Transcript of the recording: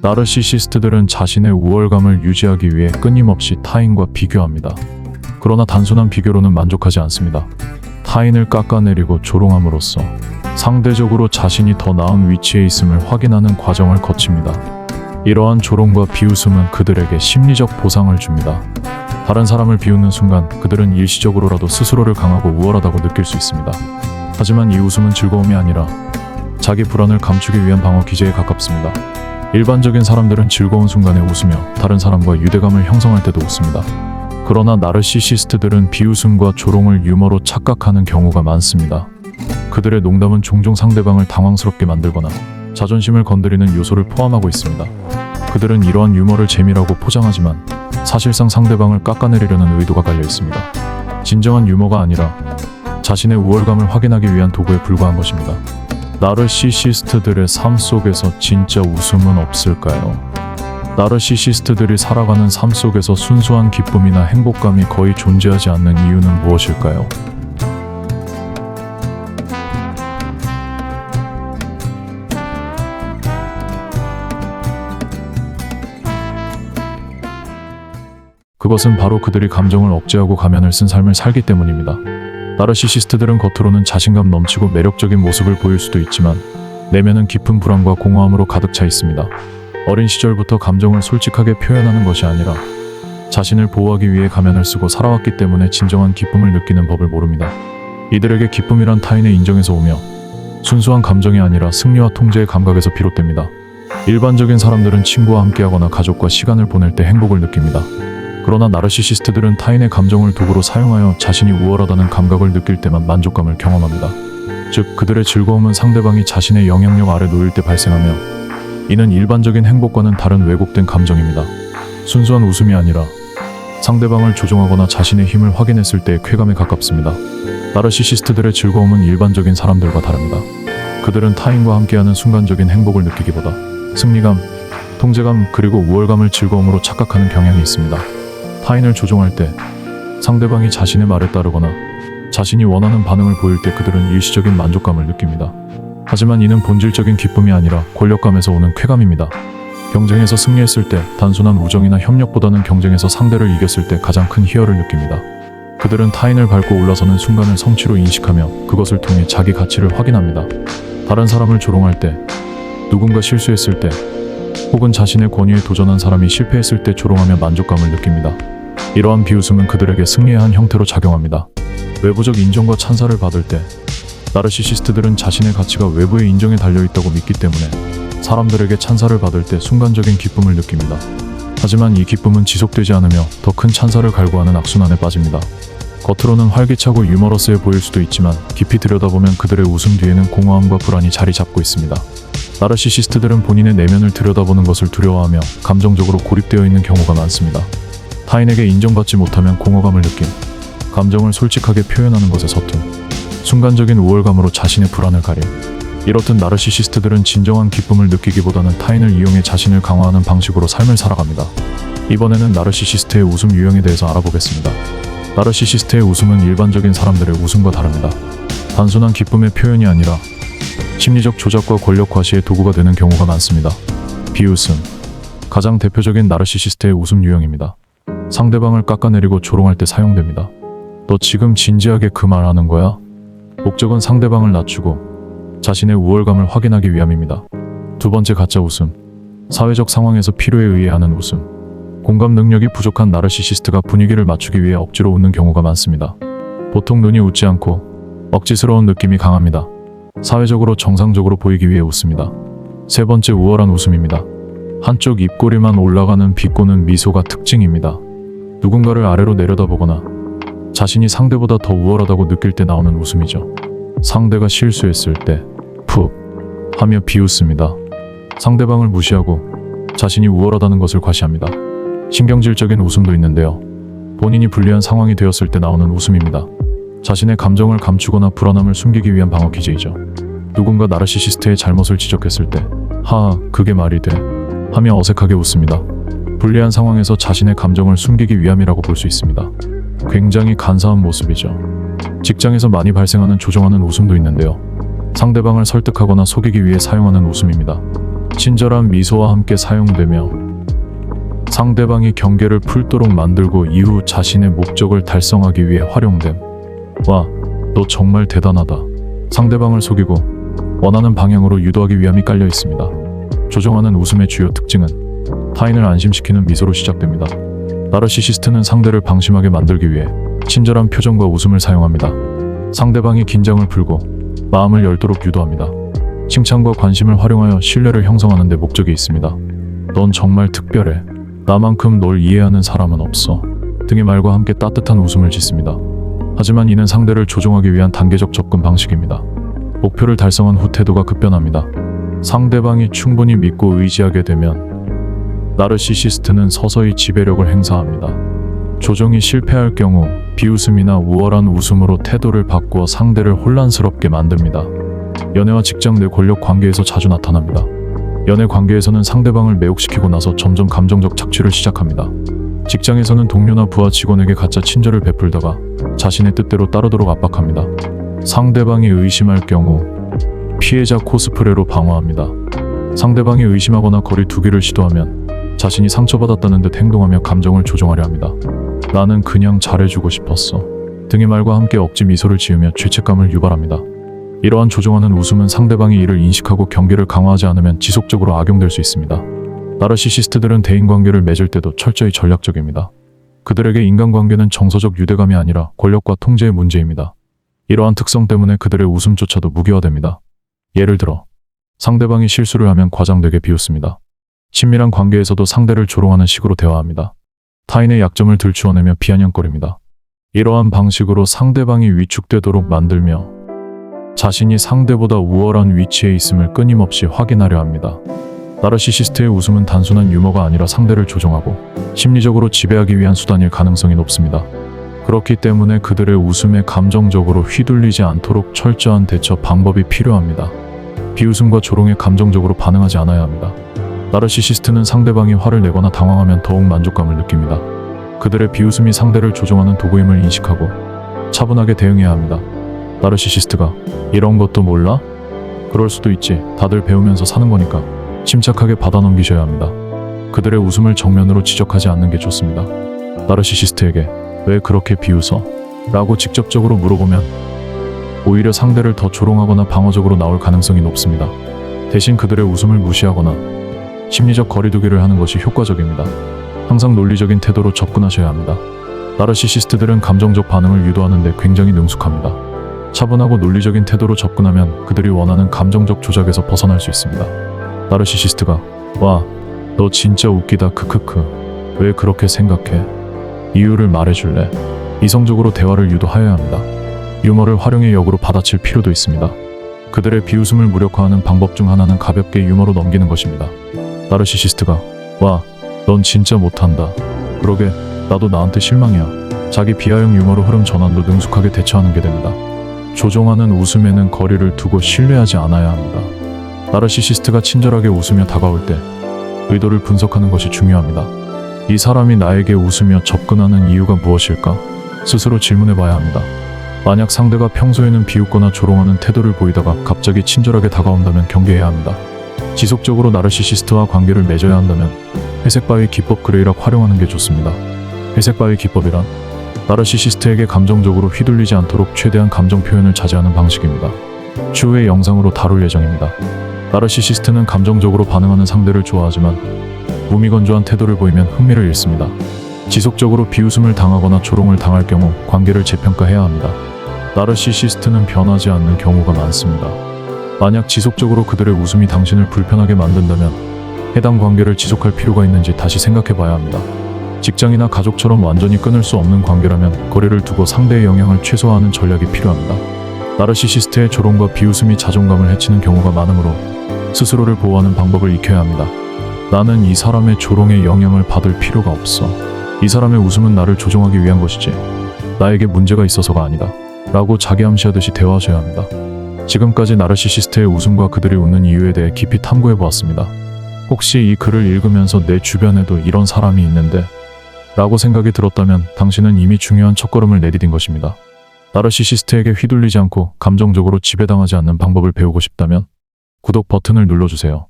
나르시시스트들은 자신의 우월감을 유지하기 위해 끊임없이 타인과 비교합니다. 그러나 단순한 비교로는 만족하지 않습니다. 타인을 깎아내리고 조롱함으로써 상대적으로 자신이 더 나은 위치에 있음을 확인하는 과정을 거칩니다. 이러한 조롱과 비웃음은 그들에게 심리적 보상을 줍니다. 다른 사람을 비웃는 순간 그들은 일시적으로라도 스스로를 강하고 우월하다고 느낄 수 있습니다. 하지만 이 웃음은 즐거움이 아니라 자기 불안을 감추기 위한 방어 기제에 가깝습니다. 일반적인 사람들은 즐거운 순간에 웃으며 다른 사람과 유대감을 형성할 때도 웃습니다. 그러나 나르시시스트들은 비웃음과 조롱을 유머로 착각하는 경우가 많습니다. 그들의 농담은 종종 상대방을 당황스럽게 만들거나 자존심을 건드리는 요소를 포함하고 있습니다. 그들은 이러한 유머를 재미라고 포장하지만 사실상 상대방을 깎아내리려는 의도가 깔려 있습니다. 진정한 유머가 아니라 자신의 우월감을 확인하기 위한 도구에 불과한 것입니다. 나르시시스트들의 삶 속에서 진짜 웃음은 없을까요? 나르시시스트들이 살아가는 삶 속에서 순수한 기쁨이나 행복감이 거의 존재하지 않는 이유는 무엇일까요? 그것은 바로 그들이 감정을 억제하고 가면을 쓴 삶을 살기 때문입니다. 나르시시스트들은 겉으로는 자신감 넘치고 매력적인 모습을 보일 수도 있지만 내면은 깊은 불안과 공허함으로 가득 차 있습니다. 어린 시절부터 감정을 솔직하게 표현하는 것이 아니라 자신을 보호하기 위해 가면을 쓰고 살아왔기 때문에 진정한 기쁨을 느끼는 법을 모릅니다. 이들에게 기쁨이란 타인의 인정에서 오며 순수한 감정이 아니라 승리와 통제의 감각에서 비롯됩니다. 일반적인 사람들은 친구와 함께하거나 가족과 시간을 보낼 때 행복을 느낍니다. 그러나 나르시시스트들은 타인의 감정을 도구로 사용하여 자신이 우월하다는 감각을 느낄 때만 만족감을 경험합니다. 즉, 그들의 즐거움은 상대방이 자신의 영향력 아래 놓일 때 발생하며 이는 일반적인 행복과는 다른 왜곡된 감정입니다. 순수한 웃음이 아니라 상대방을 조종하거나 자신의 힘을 확인했을 때의 쾌감에 가깝습니다. 나르시시스트들의 즐거움은 일반적인 사람들과 다릅니다. 그들은 타인과 함께하는 순간적인 행복을 느끼기보다 승리감, 통제감, 그리고 우월감을 즐거움으로 착각하는 경향이 있습니다. 타인을 조종할 때 상대방이 자신의 말에 따르거나 자신이 원하는 반응을 보일 때 그들은 일시적인 만족감을 느낍니다. 하지만 이는 본질적인 기쁨이 아니라 권력감에서 오는 쾌감입니다. 경쟁에서 승리했을 때 단순한 우정이나 협력보다는 경쟁에서 상대를 이겼을 때 가장 큰 희열을 느낍니다. 그들은 타인을 밟고 올라서는 순간을 성취로 인식하며 그것을 통해 자기 가치를 확인합니다. 다른 사람을 조롱할 때, 누군가 실수했을 때, 혹은 자신의 권위에 도전한 사람이 실패했을 때 조롱하며 만족감을 느낍니다. 이러한 비웃음은 그들에게 승리의 한 형태로 작용합니다. 외부적 인정과 찬사를 받을 때 나르시시스트들은 자신의 가치가 외부의 인정에 달려있다고 믿기 때문에 사람들에게 찬사를 받을 때 순간적인 기쁨을 느낍니다. 하지만 이 기쁨은 지속되지 않으며 더 큰 찬사를 갈구하는 악순환에 빠집니다. 겉으로는 활기차고 유머러스해 보일 수도 있지만 깊이 들여다보면 그들의 웃음 뒤에는 공허함과 불안이 자리 잡고 있습니다. 나르시시스트들은 본인의 내면을 들여다보는 것을 두려워하며 감정적으로 고립되어 있는 경우가 많습니다. 타인에게 인정받지 못하면 공허감을 느낌, 감정을 솔직하게 표현하는 것에 서툰, 순간적인 우월감으로 자신의 불안을 가림. 이렇듯 나르시시스트들은 진정한 기쁨을 느끼기보다는 타인을 이용해 자신을 강화하는 방식으로 삶을 살아갑니다. 이번에는 나르시시스트의 웃음 유형에 대해서 알아보겠습니다. 나르시시스트의 웃음은 일반적인 사람들의 웃음과 다릅니다. 단순한 기쁨의 표현이 아니라 심리적 조작과 권력 과시의 도구가 되는 경우가 많습니다. 비웃음, 가장 대표적인 나르시시스트의 웃음 유형입니다. 상대방을 깎아내리고 조롱할 때 사용됩니다. 너 지금 진지하게 그 말 하는 거야? 목적은 상대방을 낮추고 자신의 우월감을 확인하기 위함입니다. 두 번째 가짜 웃음, 사회적 상황에서 필요에 의해 하는 웃음. 공감 능력이 부족한 나르시시스트가 분위기를 맞추기 위해 억지로 웃는 경우가 많습니다. 보통 눈이 웃지 않고 억지스러운 느낌이 강합니다. 사회적으로 정상적으로 보이기 위해 웃습니다. 세 번째, 우월한 웃음입니다. 한쪽 입꼬리만 올라가는 비꼬는 미소가 특징입니다. 누군가를 아래로 내려다보거나 자신이 상대보다 더 우월하다고 느낄 때 나오는 웃음이죠. 상대가 실수했을 때 푹 하며 비웃습니다. 상대방을 무시하고 자신이 우월하다는 것을 과시합니다. 신경질적인 웃음도 있는데요. 본인이 불리한 상황이 되었을 때 나오는 웃음입니다. 자신의 감정을 감추거나 불안함을 숨기기 위한 방어 기제이죠. 누군가 나르시시스트의 잘못을 지적했을 때 하하, 그게 말이 돼 하며 어색하게 웃습니다. 불리한 상황에서 자신의 감정을 숨기기 위함이라고 볼 수 있습니다. 굉장히 간사한 모습이죠. 직장에서 많이 발생하는 조종하는 웃음도 있는데요. 상대방을 설득하거나 속이기 위해 사용하는 웃음입니다. 친절한 미소와 함께 사용되며 상대방이 경계를 풀도록 만들고 이후 자신의 목적을 달성하기 위해 활용됨. 와, 너 정말 대단하다. 상대방을 속이고 원하는 방향으로 유도하기 위함이 깔려 있습니다. 조종하는 웃음의 주요 특징은 타인을 안심시키는 미소로 시작됩니다. 나르시시스트는 상대를 방심하게 만들기 위해 친절한 표정과 웃음을 사용합니다. 상대방이 긴장을 풀고 마음을 열도록 유도합니다. 칭찬과 관심을 활용하여 신뢰를 형성하는 데 목적이 있습니다. 넌 정말 특별해. 나만큼 널 이해하는 사람은 없어. 등의 말과 함께 따뜻한 웃음을 짓습니다. 하지만 이는 상대를 조종하기 위한 단계적 접근 방식입니다. 목표를 달성한 후 태도가 급변합니다. 상대방이 충분히 믿고 의지하게 되면 나르시시스트는 서서히 지배력을 행사합니다. 조종이 실패할 경우 비웃음이나 우월한 웃음으로 태도를 바꾸어 상대를 혼란스럽게 만듭니다. 연애와 직장 내 권력 관계에서 자주 나타납니다. 연애 관계에서는 상대방을 매혹시키고 나서 점점 감정적 착취를 시작합니다. 직장에서는 동료나 부하 직원에게 가짜 친절을 베풀다가 자신의 뜻대로 따르도록 압박합니다. 상대방이 의심할 경우 피해자 코스프레로 방어합니다. 상대방이 의심하거나 거리 두기를 시도하면 자신이 상처받았다는 듯 행동하며 감정을 조종하려 합니다. 나는 그냥 잘해주고 싶었어. 등의 말과 함께 억지 미소를 지으며 죄책감을 유발합니다. 이러한 조종하는 웃음은 상대방이 이를 인식하고 경계를 강화하지 않으면 지속적으로 악용될 수 있습니다. 나르시시스트들은 대인관계를 맺을 때도 철저히 전략적입니다. 그들에게 인간관계는 정서적 유대감이 아니라 권력과 통제의 문제입니다. 이러한 특성 때문에 그들의 웃음조차도 무기화됩니다. 예를 들어 상대방이 실수를 하면 과장되게 비웃습니다. 친밀한 관계에서도 상대를 조롱하는 식으로 대화합니다. 타인의 약점을 들추어내며 비아냥거립니다. 이러한 방식으로 상대방이 위축되도록 만들며 자신이 상대보다 우월한 위치에 있음을 끊임없이 확인하려 합니다. 나르시시스트의 웃음은 단순한 유머가 아니라 상대를 조종하고 심리적으로 지배하기 위한 수단일 가능성이 높습니다. 그렇기 때문에 그들의 웃음에 감정적으로 휘둘리지 않도록 철저한 대처 방법이 필요합니다. 비웃음과 조롱에 감정적으로 반응하지 않아야 합니다. 나르시시스트는 상대방이 화를 내거나 당황하면 더욱 만족감을 느낍니다. 그들의 비웃음이 상대를 조종하는 도구임을 인식하고 차분하게 대응해야 합니다. 나르시시스트가 이런 것도 몰라? 그럴 수도 있지. 다들 배우면서 사는 거니까. 침착하게 받아 넘기셔야 합니다. 그들의 웃음을 정면으로 지적하지 않는 게 좋습니다. 나르시시스트에게 왜 그렇게 비웃어? 라고 직접적으로 물어보면 오히려 상대를 더 조롱하거나 방어적으로 나올 가능성이 높습니다. 대신 그들의 웃음을 무시하거나 심리적 거리두기를 하는 것이 효과적입니다. 항상 논리적인 태도로 접근하셔야 합니다. 나르시시스트들은 감정적 반응을 유도하는 데 굉장히 능숙합니다. 차분하고 논리적인 태도로 접근하면 그들이 원하는 감정적 조작에서 벗어날 수 있습니다. 나르시시스트가 와, 너 진짜 웃기다 크크크. 왜 그렇게 생각해? 이유를 말해줄래? 이성적으로 대화를 유도하여야 합니다. 유머를 활용의 역으로 받아칠 필요도 있습니다. 그들의 비웃음을 무력화하는 방법 중 하나는 가볍게 유머로 넘기는 것입니다. 나르시시스트가 와, 넌 진짜 못한다. 그러게, 나도 나한테 실망이야. 자기 비하형 유머로 흐름 전환도 능숙하게 대처하는 게 됩니다. 조종하는 웃음에는 거리를 두고 신뢰하지 않아야 합니다. 나르시시스트가 친절하게 웃으며 다가올 때 의도를 분석하는 것이 중요합니다. 이 사람이 나에게 웃으며 접근하는 이유가 무엇일까? 스스로 질문해 봐야 합니다. 만약 상대가 평소에는 비웃거나 조롱하는 태도를 보이다가 갑자기 친절하게 다가온다면 경계해야 합니다. 지속적으로 나르시시스트와 관계를 맺어야 한다면 회색 바위 기법 그레이락 활용하는 게 좋습니다. 회색 바위 기법이란 나르시시스트에게 감정적으로 휘둘리지 않도록 최대한 감정 표현을 자제하는 방식입니다. 추후의 영상으로 다룰 예정입니다. 나르시시스트는 감정적으로 반응하는 상대를 좋아하지만 무미건조한 태도를 보이면 흥미를 잃습니다. 지속적으로 비웃음을 당하거나 조롱을 당할 경우 관계를 재평가해야 합니다. 나르시시스트는 변하지 않는 경우가 많습니다. 만약 지속적으로 그들의 웃음이 당신을 불편하게 만든다면 해당 관계를 지속할 필요가 있는지 다시 생각해 봐야 합니다. 직장이나 가족처럼 완전히 끊을 수 없는 관계라면 거리를 두고 상대의 영향을 최소화하는 전략이 필요합니다. 나르시시스트의 조롱과 비웃음이 자존감을 해치는 경우가 많으므로 스스로를 보호하는 방법을 익혀야 합니다. 나는 이 사람의 조롱에 영향을 받을 필요가 없어. 이 사람의 웃음은 나를 조종하기 위한 것이지 나에게 문제가 있어서가 아니다. 라고 자기암시하듯이 대화하셔야 합니다. 지금까지 나르시시스트의 웃음과 그들이 웃는 이유에 대해 깊이 탐구해 보았습니다. 혹시 이 글을 읽으면서 내 주변에도 이런 사람이 있는데? 라고 생각이 들었다면 당신은 이미 중요한 첫걸음을 내디딘 것입니다. 나르시시스트에게 휘둘리지 않고 감정적으로 지배당하지 않는 방법을 배우고 싶다면 구독 버튼을 눌러주세요.